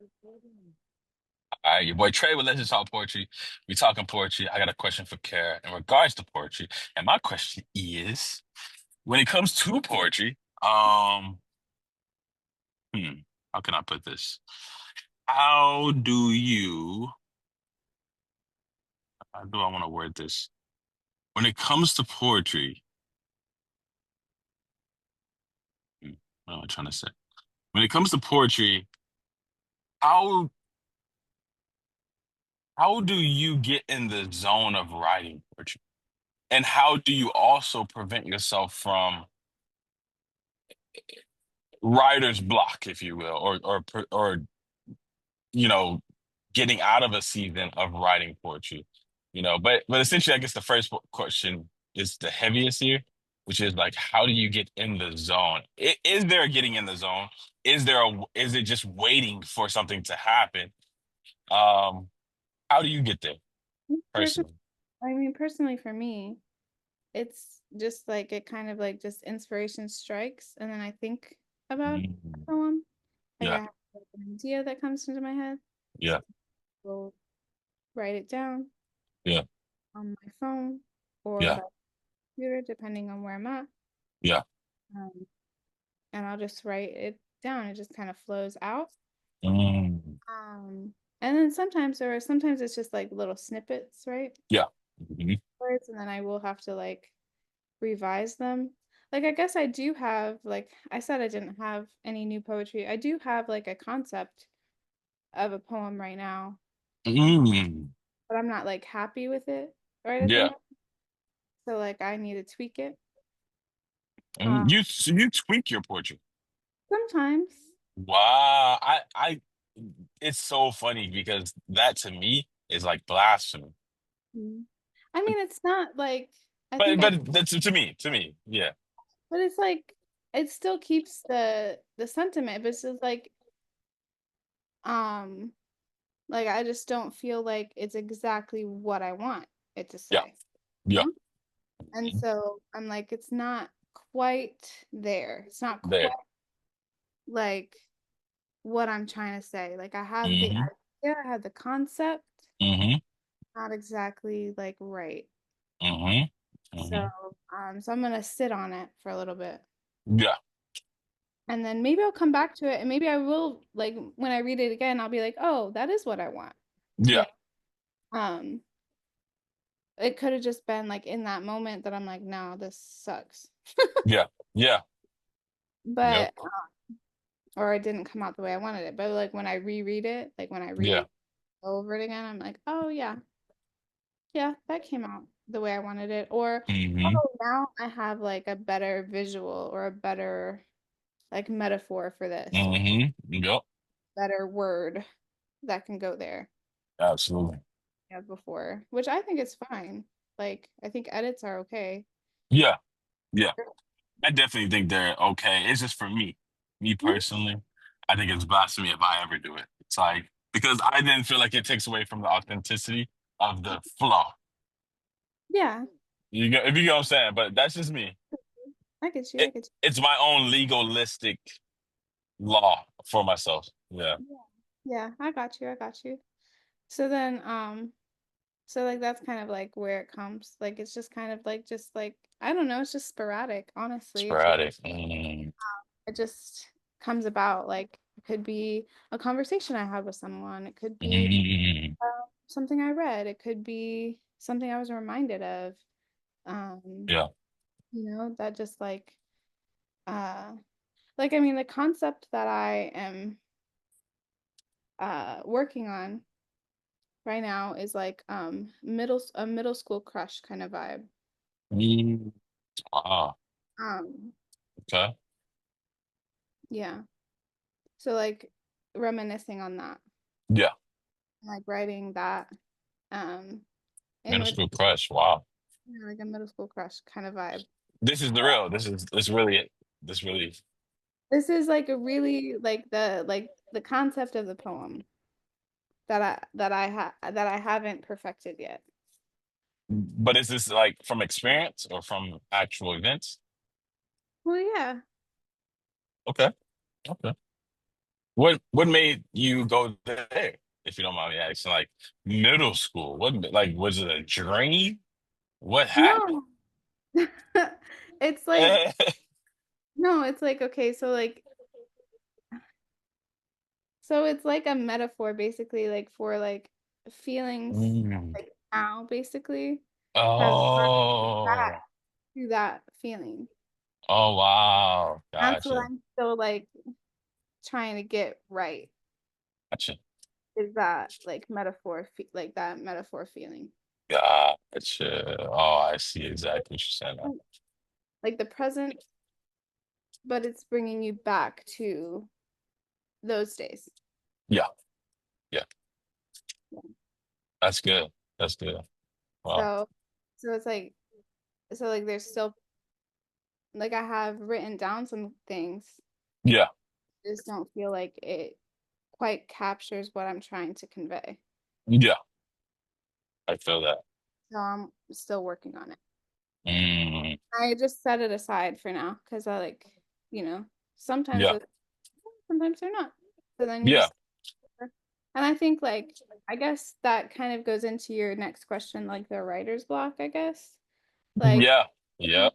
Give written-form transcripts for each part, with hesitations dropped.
All right, your boy Trey with LetzTalk Poetry. We talking poetry. I got a question for Kara in regards to poetry. And my question is, when it comes to poetry, how can I put this? How do you, how do I want to word this? When it comes to poetry, hmm, what am I trying to say? When it comes to poetry, how how do you get in the zone of writing poetry? And how do you also prevent yourself from writer's block, if you will, or you know, getting out of a season of writing poetry, but essentially, I guess the first question is the heaviest here, which is like, how do you get in the zone? Is there a getting in the zone? Is it just waiting for something to happen? Um, how do you get there Person, personally? I mean, personally for me, it's just like it kind of like just inspiration strikes, and then I think about Mm, a poem. Like I yeah, have like an idea that comes into my head, yeah, will write it down yeah, on my phone or yeah, by computer, depending on where I'm at. yeah. Um, and I'll just write it down. It just kind of flows out. Mm, And then sometimes it's just like little snippets, right? yeah. Mhm. Words, and then I will have to like revise them. Like I guess I do have like I said I didn't have any new poetry. I do have like a concept of a poem right now, Mm, but I'm not like happy with it right at the yeah. moment. So like I need to tweak it. Uh, You tweak your poetry. sometimes. Wow. It's so funny because that to me is like blasphemy. Mm. I mean, it's not like I But think I, but that's to me, yeah. but it's like it still keeps the sentiment, but it's just um like I just don't feel like it's exactly what I want it to Yeah. say. Yeah. Mhm. And so I'm like, it's not quite there. It's not There. quite like what I'm trying to say. Like I have the Hmm. idea, I have the concept, Hmm. not exactly like right. Hmm. So Hmm. so I'm gonna sit on it for a little bit. Yeah. And then maybe I'll come back to it and maybe I will like when I read it again, I'll be like, oh, that is what I want. You Yeah. know? It could have just been like in that moment that I'm like, no, this sucks. Yeah. Yeah. Yep. But or it didn't come out the way I wanted it. But like when I reread it, like when I read Yeah. it over it again, I'm like, oh yeah, yeah, that came out the way I wanted it. Or Hmm. oh, now I have like a better visual or a better like metaphor for this or Yep. better word that can go there Absolutely. as before, which I think is fine. Like I think edits are okay. Yeah. Yeah. I definitely think they're okay. It's just for me Mhm. personally. I think it's blasphemy if I ever do it. It's like because I then feel like it takes away from the authenticity of the flow. Yeah, If you get what I'm saying, but that's just me. I get you. It I get it's my own legalistic law for myself. Yeah. you. Yeah, I got you. I got you. So then, so like that's kind of like where it comes. Like it's just kind of like just like I don't know, it's just sporadic, honestly. Sporadic. It just comes about. Like it could be a conversation I had with someone. It could be Mm. something I read. It could be something I was reminded of. Um, Yeah. that just uh like I mean the concept that I am working on right now is like a middle school crush kind of vibe. Mm. Ah, Um, okay. yeah. So like reminiscing on that, Yeah. like writing that, um, in Middle which school crush. Wow. like a middle school crush kind of vibe. This is the real. This really it. This really, This is like a really like the concept of the poem that I haven't perfected yet. but is this like from experience or from actual events? Well, yeah. Okay. Okay. what made you go there, if you don't mind me asking? Like middle school. Like was it a dream? What happened? No. It's like no, it's like okay, so it's like a metaphor basically like for like feelings Mm. like now basically have brought me back Oh, to that feeling. oh wow. That's what Gotcha. I'm still like trying to get right Gotcha. is that like like that metaphor feeling. Gotcha. Oh, I see exactly what you're saying now. Like the present, but it's bringing you back to those days. Yeah, yeah. Yeah. That's good. That's good. Wow. So, so it's like, so like there's still like I have written down some things, Yeah, just don't feel like it quite captures what I'm trying to convey. yeah. I feel that. So I'm still working on it. Mm, I just set it aside for now because I like, you know, sometimes yeah, those, sometimes they're not. So then you're, yeah, and I think like, I guess that kind of goes into your next question, like the writer's block, I guess. Like, yeah, yeah,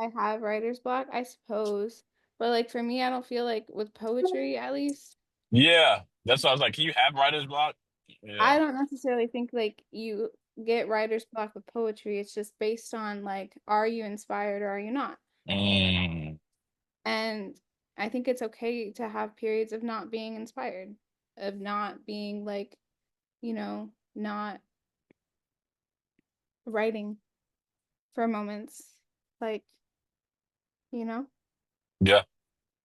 I have writer's block, I suppose. But like for me, I don't feel like with poetry at least, yeah. That's why I was like, can you have writer's block? Yeah. I don't necessarily think like you get writer's block with poetry. It's just based on like, are you inspired or are you not? Mm, And I think it's okay to have periods of not being inspired, of not being like, not writing for moments. Like, you know, yeah,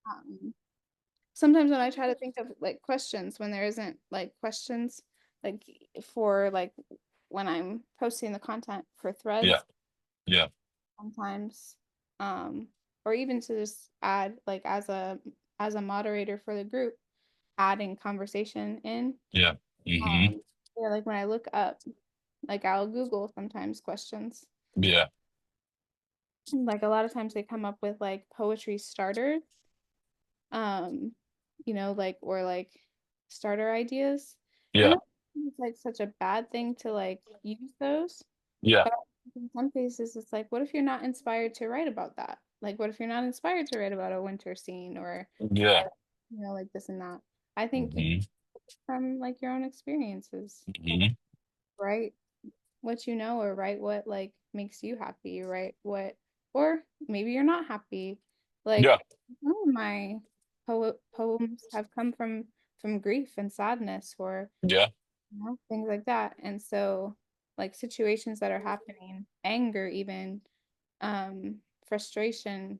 um, sometimes when I try to think of like questions when there isn't like questions, like for like when I'm posting the content for yeah, threads, yeah, sometimes, um, or even to just add like as a moderator for the group, adding conversation in. yeah. Hmm. Yeah, like when I look up, like I'll Google sometimes questions. Yeah, Like a lot of times they come up with like poetry starters, um, like or like starter ideas. And yeah, I think it's like such a bad thing to like use those. yeah, But in some cases it's like, what if you're not inspired to write about that? Like what if you're not inspired to write about a winter scene yeah. or like this and that? I think you Hmm. from like your own experiences, Hmm. right? What you know or write what like makes you happy, right? What or maybe you're not happy. Yeah, Like some of my poems have come from grief and sadness or yeah. things like that. And so like situations that are happening, anger even, frustration,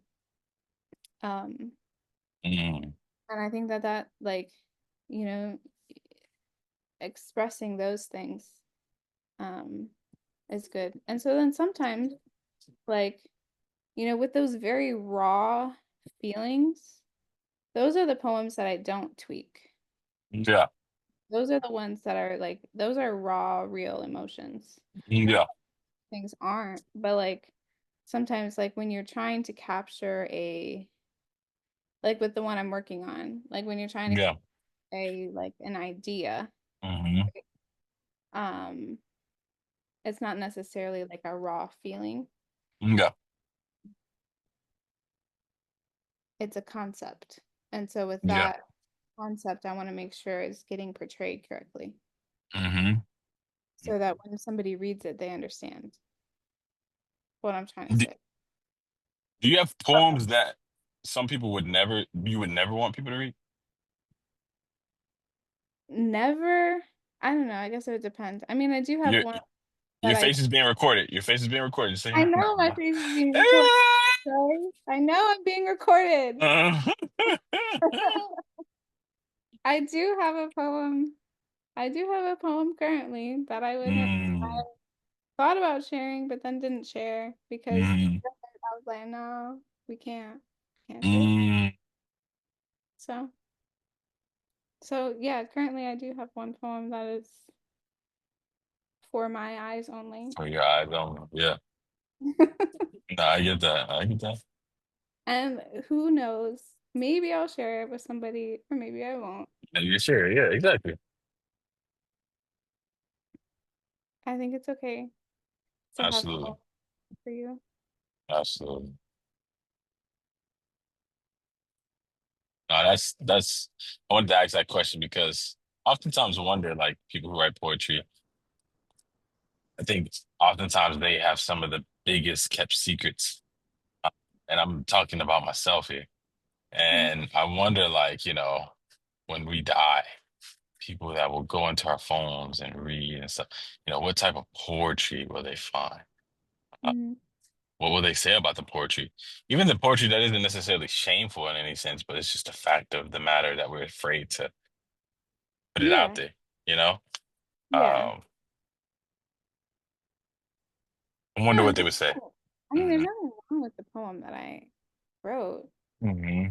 um, Mm, and I think that like, you know, expressing those things um is good. And so then sometimes like with those very raw feelings, those are the poems that I don't tweak. yeah, Those are the ones that are like, those are raw, real emotions. yeah, Things aren't, but like sometimes, like when you're trying to capture like with the one I'm working on, like when you're trying to yeah. like an idea, Hmm. um, it's not necessarily like a raw feeling, Yeah, it's a concept. And so with yeah. that concept, I want to make sure it's getting portrayed correctly. Hmm. So that when somebody reads it, they understand what I'm trying to Do, say. do you have poems that some people you would never want people to read? Never, I don't know. I guess it would depend. I mean, I do have Your one that your face is being recorded. Your face is being recorded. Just I saying. know my face is being recorded. Sorry. I know I'm being recorded. I do have a poem. I do have a poem currently that I would have Mm, I thought about sharing, but then didn't share because mm, I was like, no, we can't share. mm. So, so yeah, currently I do have one poem that is for my eyes only. For your eyes only. Yeah. No, I get that. I get that. And who knows? maybe I'll share it with somebody, or maybe I won't. Yeah, sure. Yeah, exactly. I think it's okay to have Absolutely. hope for you. Absolutely. No, that's I wanted to ask that question because oftentimes I wonder, like people who write poetry, I think oftentimes they have some of the biggest kept secrets. Uh, And I'm talking about myself here. Mhm. And I wonder, like, when we die, people that will go into our phones and read and stuff, what type of poetry will they find? Uh, Mhm. what will they say about the poetry? Even the poetry that isn't necessarily shameful in any sense, but it's just a fact of the matter that we're afraid to put it out Yeah, there, you know? yeah. I wonder Yeah, what they would say. I mean, there's Hmm nothing wrong with the poem that I wrote. hmm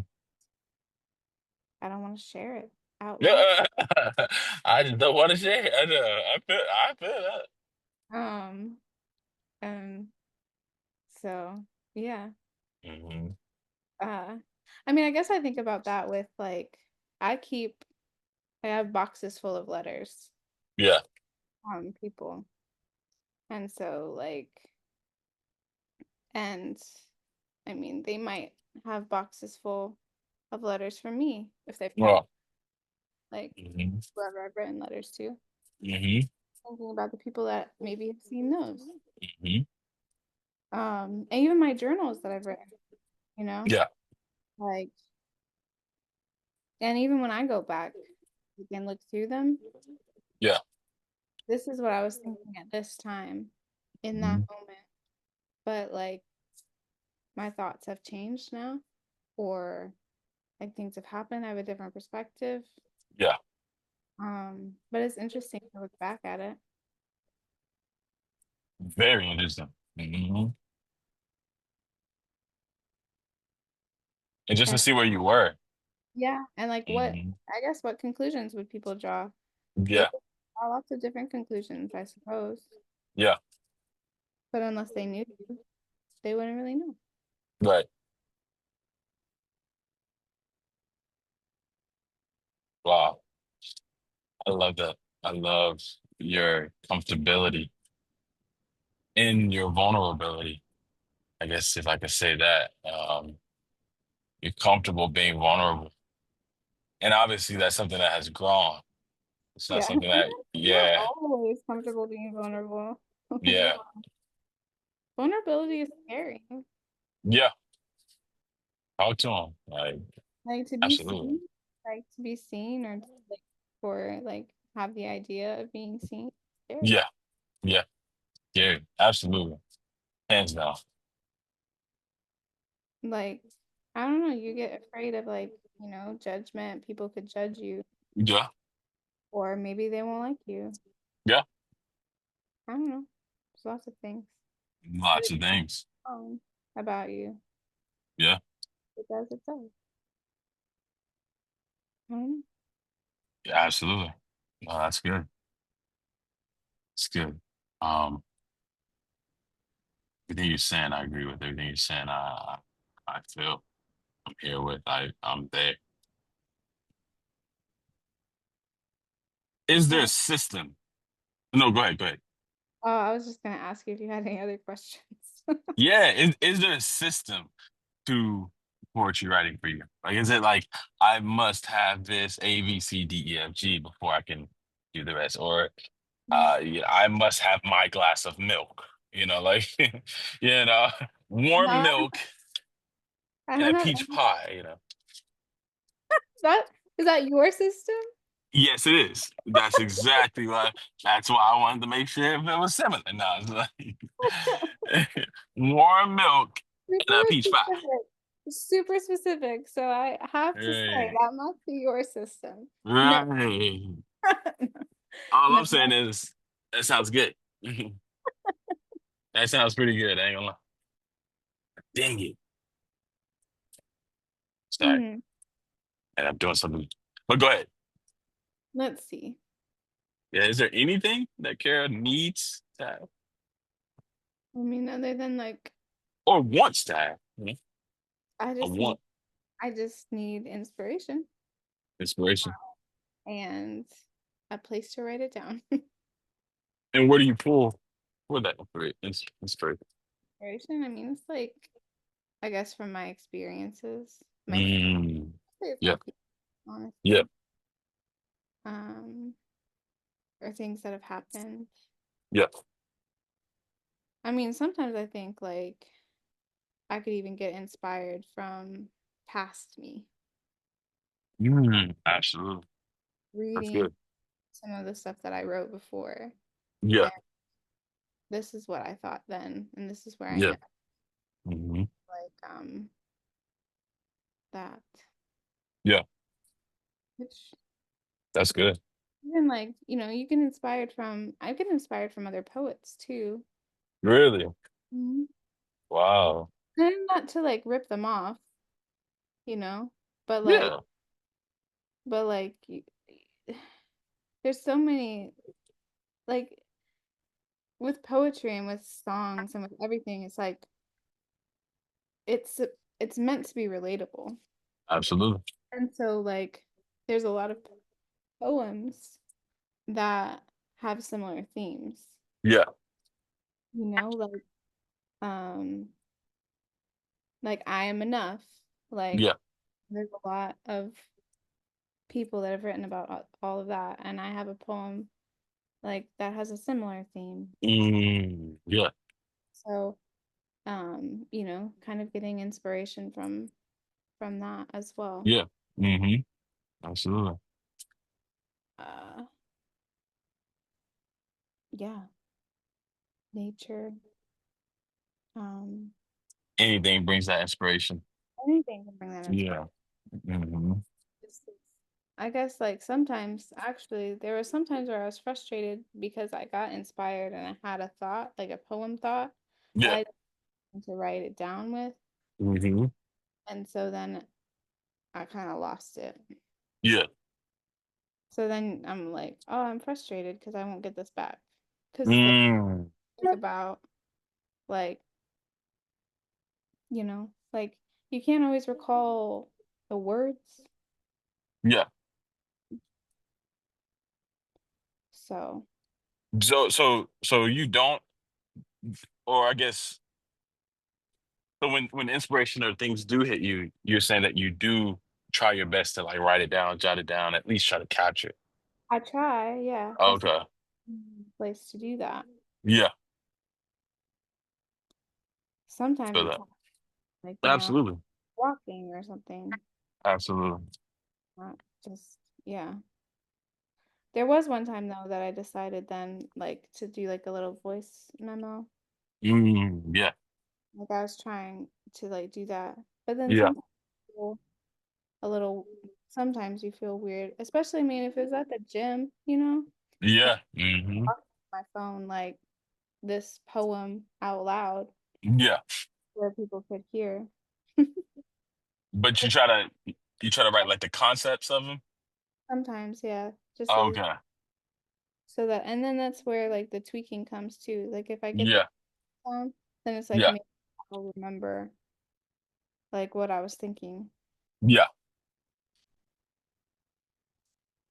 I don't want to share it out loud. Yeah, I just don't want to share. I know. I feel that. Um, and so yeah. Hmm Uh, I mean, I guess I think about that with like I keep I have boxes full of letters Yeah. from people. And so like and I mean, they might have boxes full of letters from me if they've had Well. like hmm whoever I've written letters to. hmm Thinking about the people that maybe have seen those. hmm And even my journals that I've written, you know, Yeah. like, and even when I go back and look through them, Yeah. this is what I was thinking at this time in that hmm moment. But like, my thoughts have changed now, or like things have happened. I have a different perspective. Yeah. But it's interesting to look back at it. Very interesting. And just to And see where you were. yeah, and like what, Hmm I guess, what conclusions would people draw? They Yeah. would draw lots of different conclusions, I suppose. Yeah. But unless they knew you, they wouldn't really know. Right. Wow. I love that. I love your comfortability in your vulnerability. I guess if I could say that, you're comfortable being vulnerable. And obviously that's something that has grown. It's not Yeah, something that, I'm not yeah, always comfortable being vulnerable. yeah, Vulnerability is scary. yeah. Talk to him. Like, Like absolutely. to be seen, or to, like for like have the idea of being seen. Scary. Yeah, yeah, yeah, absolutely. Hands down. Like I don't know, you get afraid of like, judgment. People could judge you, Yeah, or maybe they won't like you. yeah. I don't know. There's lots of things. But Lots it's of things. about you. Yeah, It does, it does. I don't know. yeah, absolutely. No, that's good. It's good. Um, Everything you're saying, I agree with everything you're saying. I feel I'm here with. I'm there. Is there Yeah. a system? No, go ahead, go ahead. Oh, I was just gonna ask you if you had any other questions. Yeah, is there a system to poetry writing for you? Like, is it like I must have this A, B, C, D, E, F, G before I can do the rest, or I must have my glass of milk. Like you know, warm No, milk I and a don't have peach any. pie. That is that your system? Yes, it is. That's exactly why. That's why I wanted to make sure if it was similar. No, it's like warm milk and Super a peach pie. specific. Super specific. So I have to say Right. that must be your system. No, Right. All no. I'm saying is that sounds good. That sounds pretty good. I ain't gonna lie. Dang it. Sorry. Mhm. And I'm doing something. But go ahead. Let's see. Yeah, is there anything that Kara needs to have I mean, other than like, or wants to have? I A just need want. I just need inspiration Inspiration. and a place to write it down. And where do you pull for that inspiration? Inspiration, I mean, it's like, I guess from my experiences, Mm. it's Yeah. healthy, Yeah. honestly. Um, or things that have happened. Yeah. I mean, sometimes I think like I could even get inspired from past me, Absolutely. That's reading good. some of the stuff that I wrote before. Yeah. And this is what I thought then, and this is where I Yeah. am. hmm Like, that, Yeah. which That's good. even like, you get inspired from, I get inspired from other poets too. Really? Mhm. Wow. And not to like rip them off, you know, but like, Yeah. but like, there's so many, like, with poetry and with songs and with everything, it's like it's it's meant to be relatable. Absolutely. And so like there's a lot of poems that have similar themes, Yeah. like um I am enough. Like Yeah. there's a lot of people that have written about all of that, and I have a poem like that has a similar theme. Yeah. So kind of getting inspiration from that as well. Yeah. hmm Absolutely. Uh yeah, nature, um Anything brings that inspiration. anything can bring that inspiration. Yeah. hmm I guess like sometimes actually there were some times where I was frustrated because I got inspired and I had a thought, like a poem thought that Yeah. I didn't to write it down with. hmm And so then I kind of lost it. Yeah. So then I'm like, oh, I'm frustrated because I won't get this back. Because like Mm. think about like, like you can't always recall the words. Yeah. So So you don't, or I guess, so when inspiration or things do hit you, you're saying that you do try your best to like write it down, jot it down, at least try to capture it. I try, yeah. That's Okay. a place to do that. Yeah. Sometimes Feel it's that. hard, like, Absolutely. walking or something. Absolutely. Not just, yeah. There was one time though that I decided then like to do like a little voice memo. Yeah. Like I was trying to like do that. But then Yeah. sometimes you feel a little sometimes you feel weird. Especially I mean if it's at the gym, and Yeah. I'm talking on my phone like this poem out loud Yeah. where people could hear. But you try to write like the concepts of them. Sometimes, yeah. Just like Okay. so that and then that's where like the tweaking comes too. Like if I get the Yeah. song, then it's like Yeah. maybe I'll remember like what I was thinking. Yeah.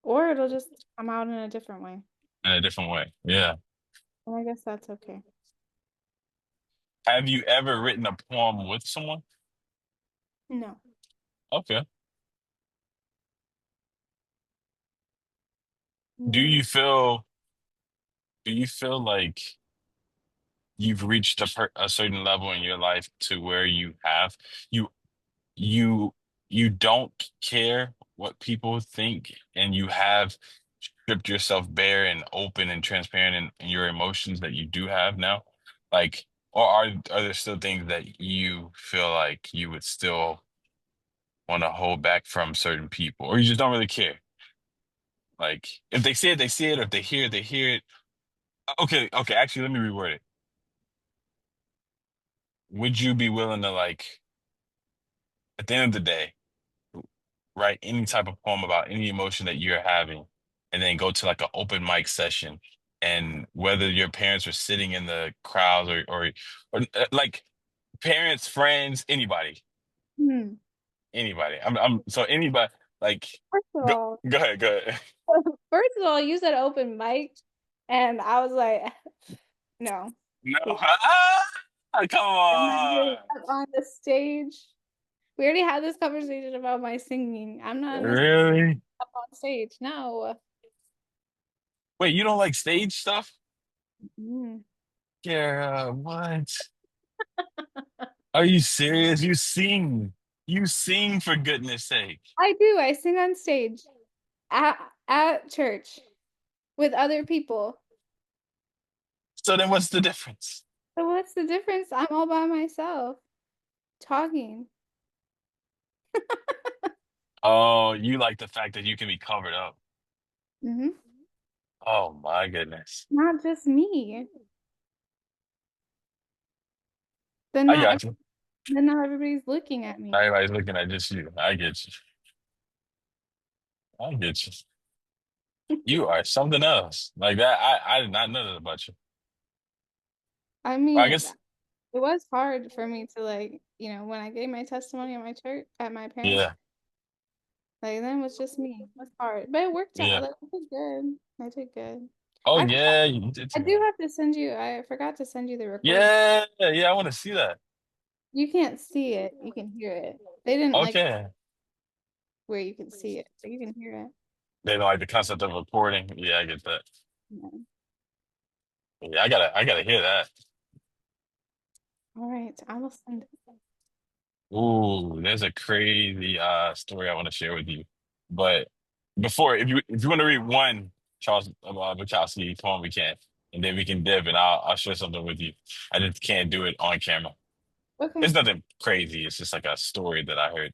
Or it'll just come out in a different way. In a different way. Yeah. And I guess that's okay. Have you ever written a poem with someone? No. Okay. Do No. you feel do you feel like you've reached a certain level in your life to where you you you don't care what people think, and you have stripped yourself bare and open and transparent in your emotions that you do have now? Like, or are there still things that you feel like you would still want to hold back from certain people, or you just don't really care? Like, if they see it, they see it. Or if they hear it, they hear it. Okay, okay. Actually, let me reword it. Would you be willing to, like, at the end of the day, write any type of poem about any emotion that you're having, and then go to like an open mic session, and whether your parents are sitting in the crowd, or like parents, friends, anybody, Hmm. anybody. I'm so anybody like First of go all, go ahead, go ahead. first of all, you said open mic, and I was like, no, No, please. come I'm not getting on. up on the stage. We already had this conversation about my singing. I'm not in this Really? up on stage. No. Wait, you don't like stage stuff? Mm. Yeah, what? Are you serious? You sing. You sing for goodness sake. I do. I sing on stage at at church with other people. So then what's the difference? So what's the difference? I'm all by myself talking. Oh, you like the fact that you can be covered up. Hmm. Oh my goodness. Not just me. Then I not got ev- you. then not everybody's looking at me. Everybody's looking at just you. I get you. I get you. You are something else. Like that. I did not know that about you. I Well, I mean, guess it was hard for me to like, when I gave my testimony at my church, at my parents, yeah. like then it was just me. It was hard, but it worked out. Yeah. Like, I did good. I did good. Oh I yeah, you did I too. do have to send you. I forgot to send you the recording. Yeah, yeah, I want to see that. You can't see it. You can hear it. They didn't like Okay. where you can see it, so you can hear it. They don't like the concept of recording. Yeah, I get that. Yeah. Yeah, I gotta hear that. All right, I will send it. Ooh, there's a crazy story I want to share with you. But before, if you want to read one Charles Bukowski poem, we can, and then we can dip, and I'll share something with you. I just can't do it on camera. Okay. It's nothing crazy. It's just like a story that I heard.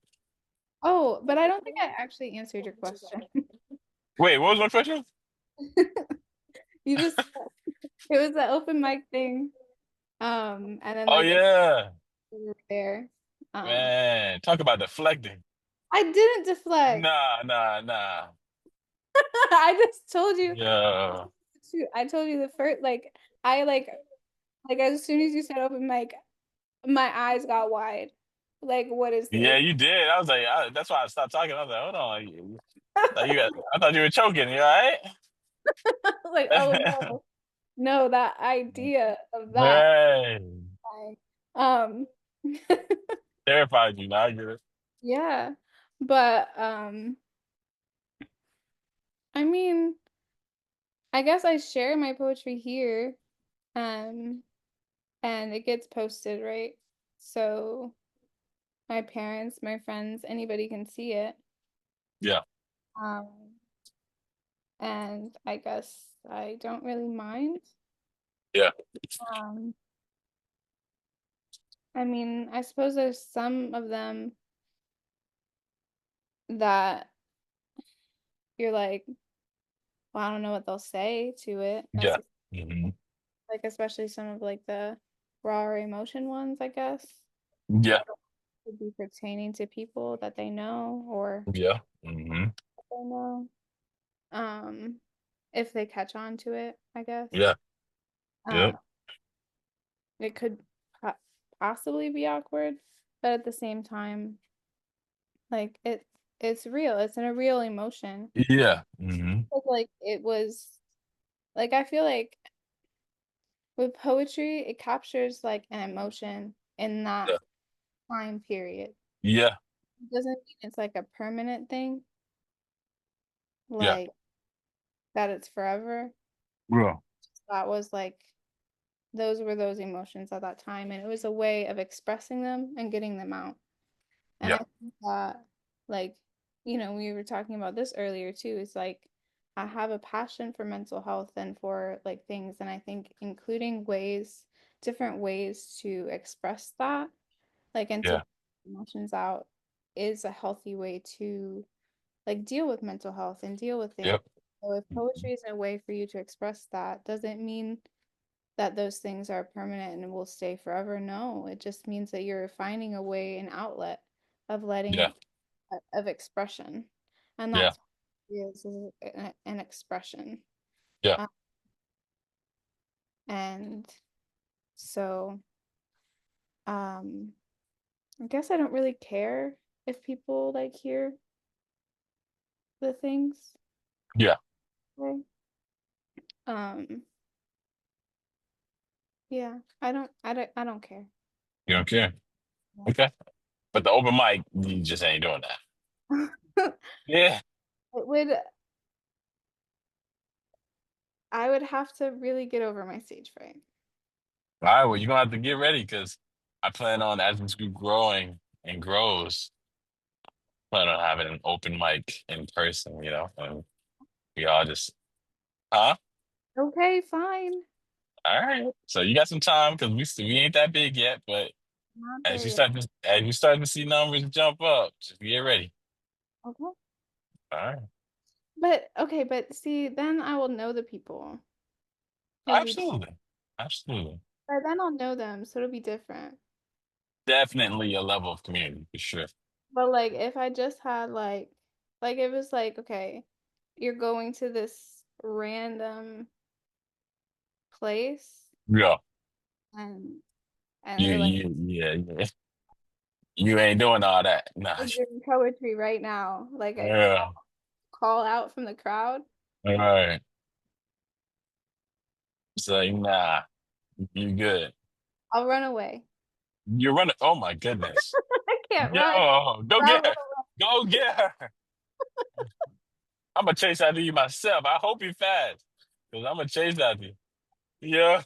Oh, but I don't think I actually answered your question. Wait, what was my question? You just it was the open mic thing. And then Oh like it yeah, was there. Um, man, talk about deflecting. I didn't deflect. Nah, nah, nah. I just told you. Yeah, I told you the first I like as soon as you said open mic, my eyes got wide. Like, what is yeah, this? you did. I was like, that's why I stopped talking. I was like, hold on. I thought you were choking. You all Like, oh right? no. No, that idea of that. Right. Like, um Terrified you. Now I get it. yeah. But I mean, I guess I share my poetry here. Um and it gets posted, right? So my parents, my friends, anybody can see it. Yeah. Um and I guess I don't really mind. Yeah. Um I mean, I suppose there's some of them that you're like, well, I don't know what they'll say to it Yeah. necessarily, Hmm. like especially some of like the raw emotion ones, I guess, Yeah. that would be pertaining to people that they know or Yeah. Hmm. they know. Um, if they catch on to it, I guess. Yeah. Uh, Yep. it could po possibly be awkward, but at the same time, like it's real. It's a real emotion. Yeah. Hmm. Like it was like I feel like with poetry, it captures like an emotion in that Yeah. time period. Yeah. It doesn't mean it's like a permanent thing, Yeah. like that it's forever. Yeah. That was like those were those emotions at that time, and it was a way of expressing them and getting them out. And I Yeah. think that, like, we were talking about this earlier too. It's like I have a passion for mental health and for like things, and I think including different ways to express that, like, and to Yeah. get emotions out is a healthy way to like deal with mental health and deal with things. Yep. So if Mhm. poetry is a way for you to express that, doesn't mean that those things are permanent and will stay forever. No, it just means that you're finding a way, an outlet of Yeah. letting of expression. And Yeah. that's what it is an expression. Yeah. Uh, and so I guess I don't really care. if people like hear the things. Yeah, Okay. Um, yeah, I don't care. you don't care. Yeah. Okay, but the open mic, you just ain't doing that. Yeah. It would I would have to really get over my stage fright. All right, well, you're gonna have to get ready because I plan on as this group growing and grows, plan on having an open mic in person, and we all just, huh? Okay, fine. All right. So you got some time because we ain't that big yet, but Not as there you yet. start to as you start to see numbers jump up, just get ready. Okay. All right. But okay, but see, then I will know the people. It'll be, Absolutely. Absolutely. by then I'll know them, so it'll be different. Definitely a level of community for sure. But like if I just had like it was like, okay, you're going to this random place Yeah. and You they're like, you yeah, yeah. You ain't doing all that. Nah. "We're doing poetry right now." Like I Yeah. call out from the crowd, All right. So nah, you good. I'll run away. You're running. Oh my goodness. I can't run. Yo, go But I'll get run her. Go get her. I'm gonna chase after you myself. I hope you fast. Cause I'm gonna chase after you. Yeah.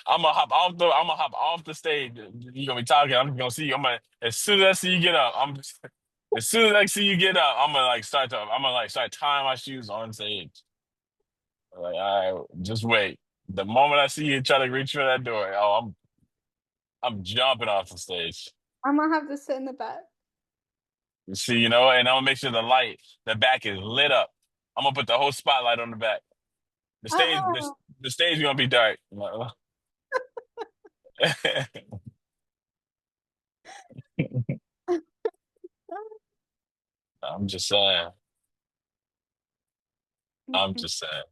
I'm gonna hop off the stage. You're gonna be talking. I'm just gonna see you. As soon as I see you get up, as soon as I see you get up, I'm gonna like start tying my shoes on stage. Like, all right, just wait. The moment I see you try to reach for that door, I'm jumping off the stage. I'm gonna have to sit in the back. You see, and I'm gonna make sure the back is lit up. I'm gonna put the whole spotlight on the back. The stage, Uh-uh. the stage is gonna be dark. I'm just saying. I'm Mm-mm. just saying.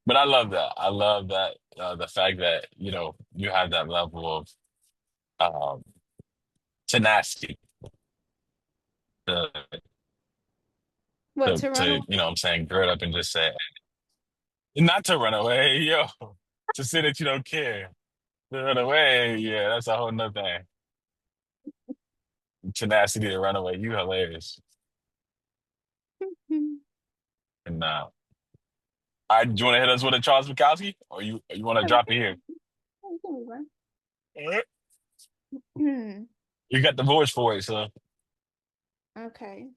But I love that. I love that the fact that you have that level of tenacity to, What, to to run to away? what I'm saying, gird up and just say, not to run away, yo, to say that you don't care. To run away, yeah, that's a whole nother thing. Tenacity to run away, you hilarious. And all right, do you want to hit us with a Charles Bukowski, or you want to Yeah, we drop it here? can move on. All right. Hmm. You got the voice for it, so Okay,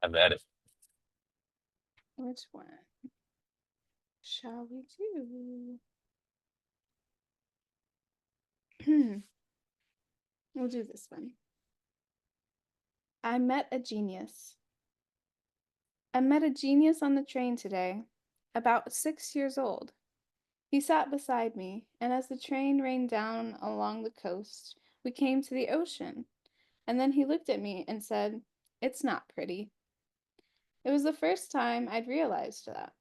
have at it. which one shall we do? We'll do this one. I met a genius. I met a genius on the train today, about 6 years old. He sat beside me, and as the train rained down along the coast, we came to the ocean. And then he looked at me and said, "It's not pretty." It was the first time I'd realized that.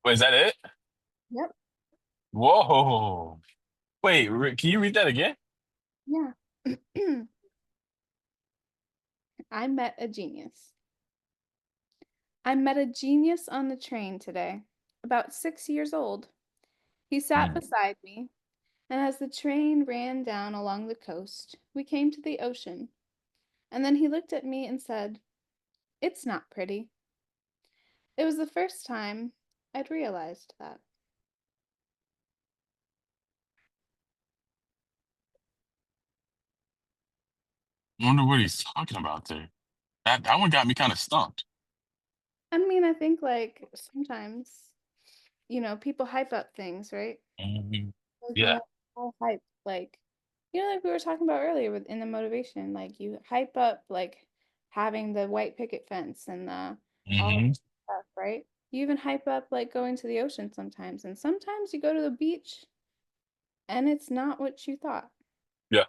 Wait, is that it? Yep. Whoa. Wait, can you read that again? Yeah. I met a genius. I met a genius on the train today, about 6 years old. He sat Mm. beside me, and as the train ran down along the coast, we came to the ocean. And then he looked at me and said, "It's not pretty." It was the first time I'd realized that. I wonder what he's talking about there. That one got me kind of stumped. I mean, I think like sometimes, people hype up things, right? Mhm. Like Yeah. all hype, like like we were talking about earlier with in the motivation, like you hype up like having the white picket fence and the all of Hmm. that stuff, right? You even hype up like going to the ocean sometimes, and sometimes you go to the beach and it's not what you thought. Yeah.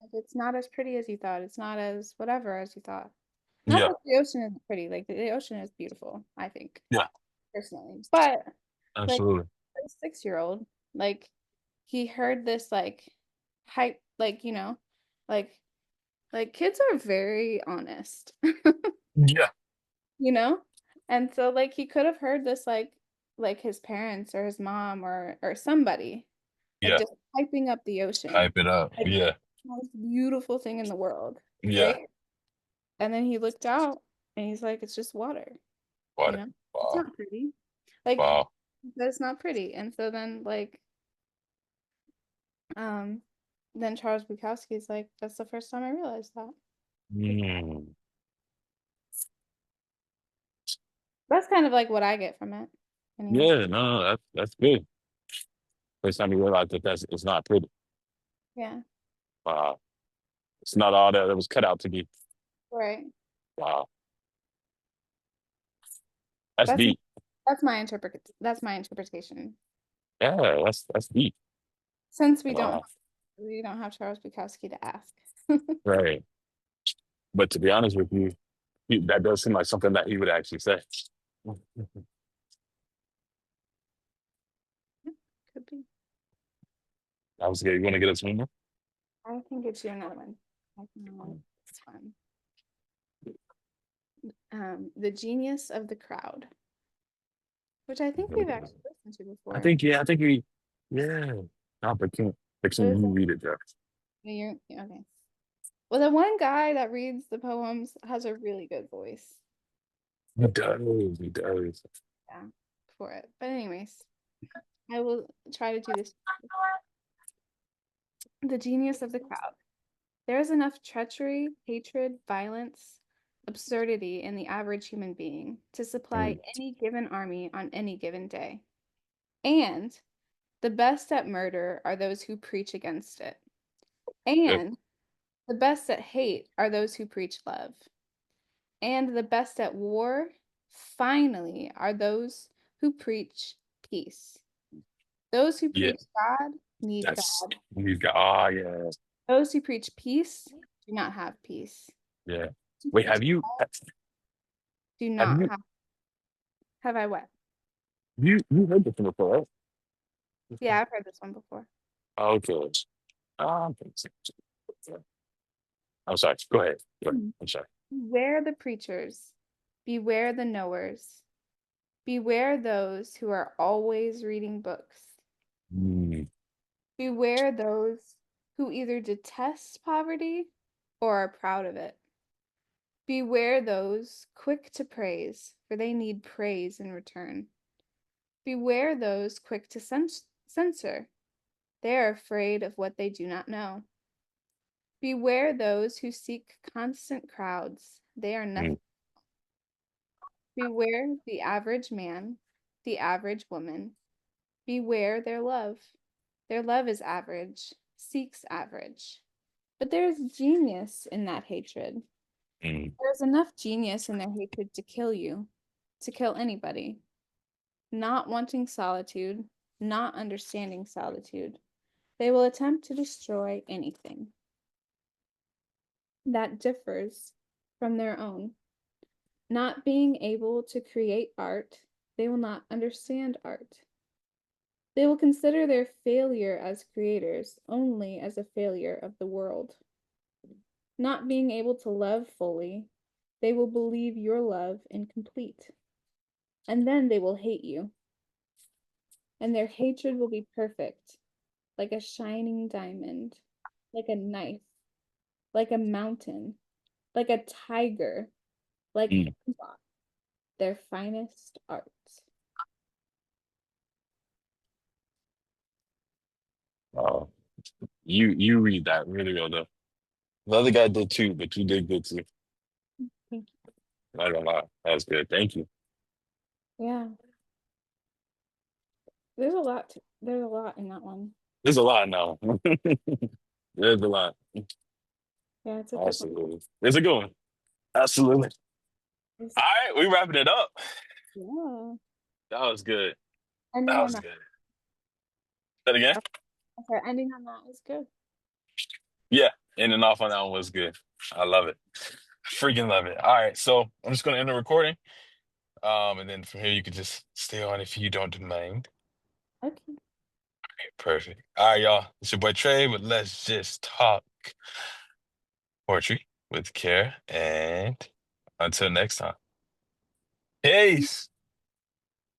Like, it's not as pretty as you thought. It's not as whatever as you thought. Not Yeah. that the ocean isn't pretty. Like the ocean is beautiful, I think, Yeah. personally. But like Absolutely. a 6 year old. Like he heard this like hype, like, like kids are very honest, Yeah. you know? And so like he could have heard this like his parents or his mom or somebody like Yeah. just hyping up the ocean. Hype it up. Like Yeah. the most beautiful thing in the world, Yeah. right? And then he looked out and he's like, it's just water, you Water. know? It's Wow. not pretty. Like Wow. that's not pretty. And so then like um then Charles Bukowski's like, that's the first time I realized that. Mm. That's kind of like what I get from it. Anyways. Yeah, no, that's good. First time you realize that it's not pretty. Yeah. Wow. It's not all that it was cut out to be. Right. Wow. That's That's deep. that's my interpretation. Yeah, that's deep. Since Wow. we don't have Charles Bukowski to ask. Right. But to be honest with you, that does seem like something that he would actually say. Could be. I was good. You want to get us one more? I can get you another one. I can this one. The Genius of the Crowd, which I think we've actually listened to before. I think we, yeah. No, but What can is you it? read it, Jeff? Yeah, okay. Well, the one guy that reads the poems has a really good voice. He does. He does. Yeah, for it. But anyways, I will try to do this. The Genius of the Crowd. There is enough treachery, hatred, violence, absurdity in the average human being to supply Mm. any given army on any given day. And the best at murder are those who preach against it. Good. And the best at hate are those who preach love. And the best at war, finally, are those who preach peace. Those who Yeah, preach God need that's God. you got. Ah, yeah, Those who preach peace do not have peace. yeah. Those who Wait, preach love do have not have I what? you heard this one before, right? Yeah, I've heard this one before. Okay. Um, I'm sorry. Go ahead. Go ahead. Hmm. I'm sorry. Beware the preachers, beware the knowers, beware those who are always reading books, Mm, beware those who either detest poverty or are proud of it. Beware those quick to praise, for they need praise in return. Beware those quick to censor, they are afraid of what they do not know. Beware those who seek constant crowds, they are mm, nothing. Beware the average man, the average woman. Beware their love. Their love is average, seeks average. But there is genius in that hatred. mm, There is enough genius in their hatred to kill you, to kill anybody. Not wanting solitude, not understanding solitude, they will attempt to destroy anything that differs from their own. Not being able to create art, they will not understand art. They will consider their failure as creators only as a failure of the world. Not being able to love fully, they will believe your love incomplete. And then they will hate you. And their hatred will be perfect, like a shining diamond, like a knife, like a mountain, like a tiger, like mm. their finest art. Oh, you read that really well though. The other guy did too, but you did good too. Thank Not gonna lie, that was good. Thank you. you. Yeah, there's a lot in that one. There's a lot now. There's a lot. Yeah, it's a good one. Absolutely. There's a good one. Absolutely. It's, All right, we wrapping it up. yeah. That was good. Ending That on was that. good. That again? Okay, ending on that was good. Yeah, in and off on that one was good. I love it. Freaking love it. All right, so I'm just gonna end the recording. And then from here you can just stay on if you don't mind. Okay. Perfect. All right, y'all. It's your boy Trey, but let's just talk poetry with care. And until next time, peace.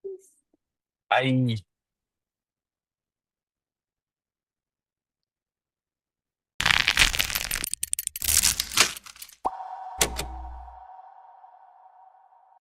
Peace. Bye.